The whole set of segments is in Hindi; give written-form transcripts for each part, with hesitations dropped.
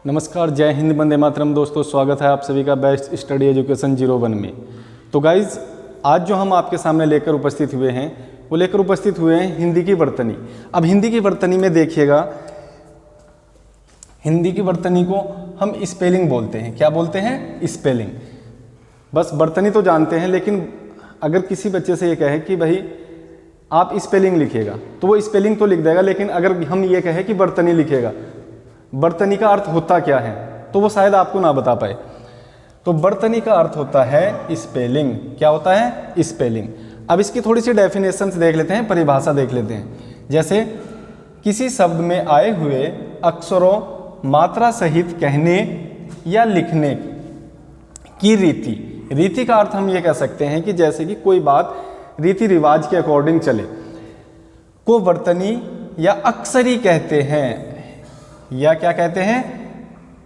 नमस्कार, जय हिंद, वंदे मातरम। दोस्तों, स्वागत है आप सभी का बेस्ट स्टडी एजुकेशन 01 में। तो गाइज़, आज जो हम आपके सामने लेकर उपस्थित हुए हैं वो लेकर उपस्थित हुए हैं हिंदी की वर्तनी। अब हिंदी की वर्तनी में देखिएगा, हिंदी की वर्तनी को हम स्पेलिंग बोलते हैं। क्या बोलते हैं? स्पेलिंग। बस वर्तनी तो जानते हैं, लेकिन अगर किसी बच्चे से ये कहे कि भाई आप स्पेलिंग लिखिएगा तो वो स्पेलिंग तो लिख देगा, लेकिन अगर हम ये कहें कि वर्तनी लिखिएगा, वर्तनी का अर्थ होता क्या है, तो वो शायद आपको ना बता पाए। तो वर्तनी का अर्थ होता है स्पेलिंग। क्या होता है? स्पेलिंग। अब इसकी थोड़ी सी डेफिनेशंस देख लेते हैं, परिभाषा देख लेते हैं। जैसे किसी शब्द में आए हुए अक्षरों मात्रा सहित कहने या लिखने की रीति। रीति का अर्थ हम ये कह सकते हैं कि जैसे कि कोई बात रीति रिवाज के अकॉर्डिंग चले, को वर्तनी या अक्षरी कहते हैं। या क्या कहते हैं?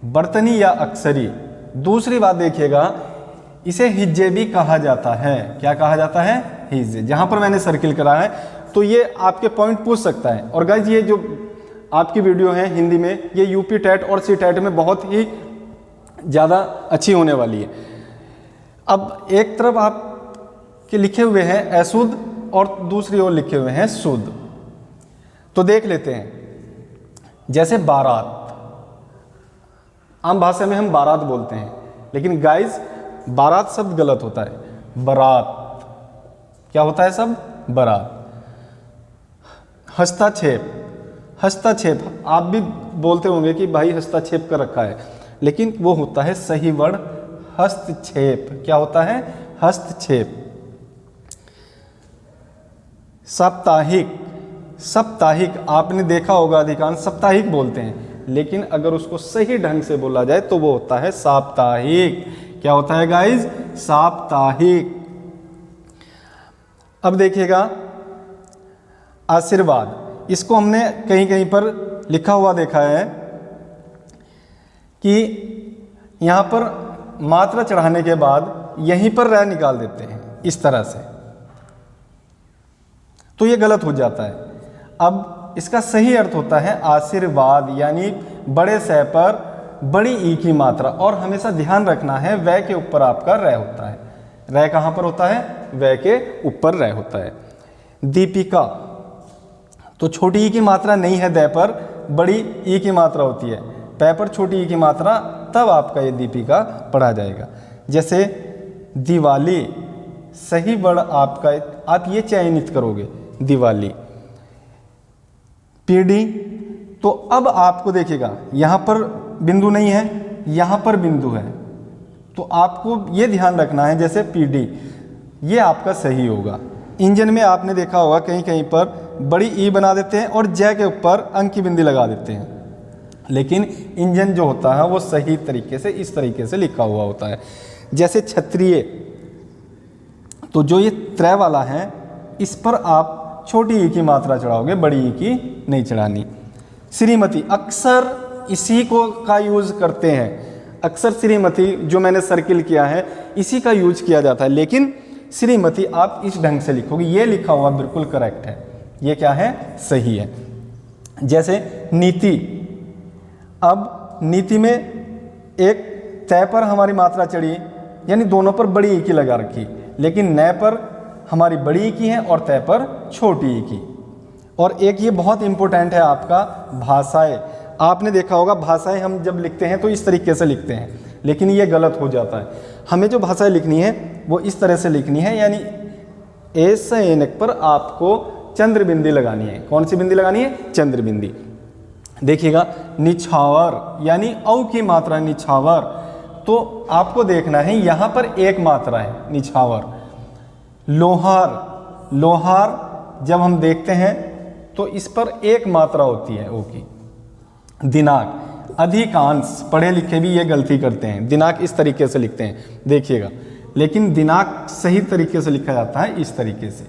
वर्तनी या अक्षरी। दूसरी बात देखिएगा, इसे हिज्जे भी कहा जाता है। क्या कहा जाता है? हिज्जे। जहां पर मैंने सर्किल करा है तो ये आपके पॉइंट पूछ सकता है। और गाइज, ये जो आपकी वीडियो है हिंदी में, ये यूपी टेट और सी टेट में बहुत ही ज़्यादा अच्छी होने वाली है। अब एक तरफ आपके लिखे हुए हैं अशुद्ध और दूसरी ओर लिखे हुए हैं शुद्ध। तो देख लेते हैं। जैसे बारात, आम भाषा में हम बारात बोलते हैं, लेकिन गाइज बारात शब्द गलत होता है। बारात क्या होता है? सब बारात। हस्तक्षेप, हस्तक्षेप आप भी बोलते होंगे कि भाई हस्तक्षेप कर रखा है, लेकिन वो होता है सही वर्ड हस्तक्षेप। क्या होता है? हस्तक्षेप। साप्ताहिक, साप्ताहिक आपने देखा होगा अधिकांश साप्ताहिक बोलते हैं, लेकिन अगर उसको सही ढंग से बोला जाए तो वो होता है साप्ताहिक। क्या होता है गाइज? साप्ताहिक। अब देखिएगा आशीर्वाद। इसको हमने कहीं कहीं पर लिखा हुआ देखा है कि यहां पर मात्रा चढ़ाने के बाद यहीं पर रह निकाल देते हैं इस तरह से, तो ये गलत हो जाता है। अब इसका सही अर्थ होता है आशीर्वाद, यानी बड़े सै पर बड़ी ई की मात्रा। और हमेशा ध्यान रखना है वह के ऊपर आपका रह होता है। रह कहाँ पर होता है? वह के ऊपर रह होता है। दीपिका, तो छोटी ई की मात्रा नहीं है दै पर, बड़ी ई की मात्रा होती है। पै पर छोटी ई की मात्रा, तब आपका ये दीपिका पढ़ा जाएगा। जैसे दिवाली, सही वर्ड आपका आप ये चयनित करोगे, दिवाली। पीढ़ी, तो अब आपको देखिएगा यहां पर बिंदु नहीं है, यहां पर बिंदु है, तो आपको ये ध्यान रखना है। जैसे पीढ़ी, ये आपका सही होगा। इंजन में आपने देखा होगा कहीं कहीं पर बड़ी ई बना देते हैं और जय के ऊपर अंक की बिंदी लगा देते हैं, लेकिन इंजन जो होता है वो सही तरीके से इस तरीके से लिखा हुआ होता है। जैसे क्षत्रिय, तो जो ये त्रय वाला है इस पर आप छोटी ई की मात्रा चढ़ाओगे, बड़ी ई की नहीं चढ़ानी। श्रीमती, अक्सर इसी को का यूज करते हैं। अक्सर श्रीमती जो मैंने सर्किल किया है इसी का यूज किया जाता है, लेकिन श्रीमती आप इस ढंग से लिखोगे। ये लिखा हुआ बिल्कुल करेक्ट है। ये क्या है? सही है। जैसे नीति, अब नीति में एक तय पर हमारी मात्रा चढ़ी, यानी दोनों पर बड़ी ई की लगा रखी, लेकिन नए पर हमारी बड़ी ई की है और तय पर छोटी ई की। और एक ये बहुत इंपॉर्टेंट है आपका भाषाएं। आपने देखा होगा भाषाएं हम जब लिखते हैं तो इस तरीके से लिखते हैं, लेकिन ये गलत हो जाता है। हमें जो भाषाएं लिखनी है वो इस तरह से लिखनी है, यानी ऐसे ऐनक पर आपको चंद्र बिंदी लगानी है। कौन सी बिंदी लगानी है? चंद्र बिंदी। देखिएगा निछावर, यानी औ की मात्रा निछावर, तो आपको देखना है यहां पर एक मात्रा है निछावर। लोहार, लोहार जब हम देखते हैं तो इस पर एक मात्रा होती है ओ की। दिनांक, अधिकांश पढ़े लिखे भी ये गलती करते हैं, दिनांक इस तरीके से लिखते हैं, देखिएगा, लेकिन दिनांक सही तरीके से लिखा जाता है इस तरीके से।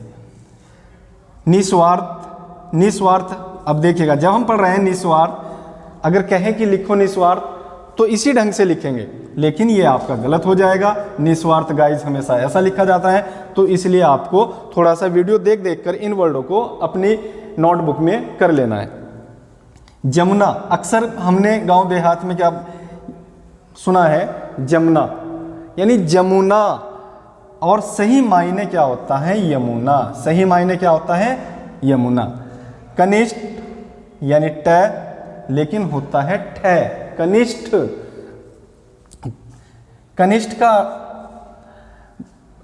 निस्वार्थ, निस्वार्थ, अब देखिएगा जब हम पढ़ रहे हैं निस्वार्थ, अगर कहें कि लिखो निस्वार्थ तो इसी ढंग से लिखेंगे, लेकिन ये आपका गलत हो जाएगा। निस्वार्थ गाइज हमेशा ऐसा लिखा जाता है, तो इसलिए आपको थोड़ा सा वीडियो देख देख कर इन वर्डों को अपनी नोटबुक में कर लेना है। जमुना, अक्सर हमने गांव देहात में क्या सुना है जमुना, यानी जमुना। और सही मायने क्या होता है? यमुना। सही मायने क्या होता है? यमुना। कनिष्ठ यानी ट, लेकिन होता है ठ, कनिष्ठ। कनिष्ठ का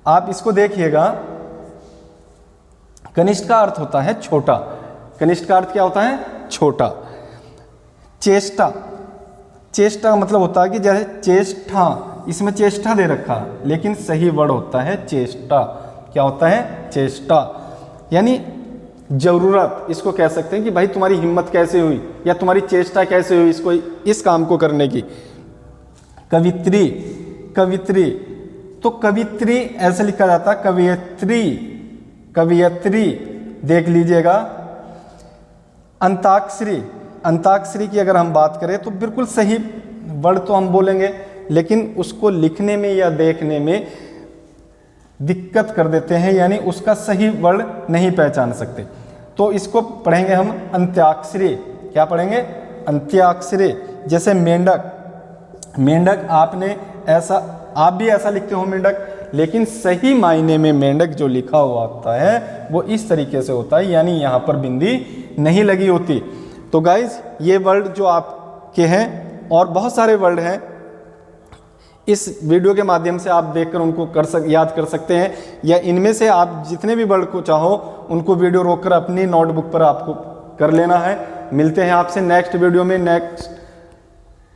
आप इसको देखिएगा, कनिष्ठ का अर्थ होता है छोटा। कनिष्ठ का अर्थ क्या होता है? छोटा। चेष्टा, चेष्टा का मतलब होता है कि जैसे चेष्टा, इसमें चेष्टा दे रखा, लेकिन सही वर्ड होता है चेष्टा। क्या होता है? चेष्टा। यानी जरूरत, इसको कह सकते हैं कि भाई तुम्हारी हिम्मत कैसे हुई या तुम्हारी चेष्टा कैसे हुई इसको, इस काम को करने की। कवित्री, कवित्री, तो कवित्री ऐसे लिखा जाता है कवियत्री, कवियत्री। देख लीजिएगा। अंताक्षरी, अंताक्षरी की अगर हम बात करें तो बिल्कुल सही वर्ड तो हम बोलेंगे, लेकिन उसको लिखने में या देखने में दिक्कत कर देते हैं, यानी उसका सही वर्ड नहीं पहचान सकते। तो इसको पढ़ेंगे हम अंत्याक्षरी। क्या पढ़ेंगे? अंत्याक्षरी। जैसे मेंढक, मेंढक आपने ऐसा, आप भी ऐसा लिखते हो मेंढक, लेकिन सही मायने में मेंढक जो लिखा हुआ होता है वो इस तरीके से होता है, यानी यहाँ पर बिंदी नहीं लगी होती। तो गाइज ये वर्ड जो आपके हैं और बहुत सारे वर्ड हैं, इस वीडियो के माध्यम से आप देखकर उनको याद कर सकते हैं, या इनमें से आप जितने भी वर्ड को चाहो उनको वीडियो रोककर अपनी नोटबुक पर आपको कर लेना है। मिलते हैं आपसे नेक्स्ट वीडियो में नेक्स्ट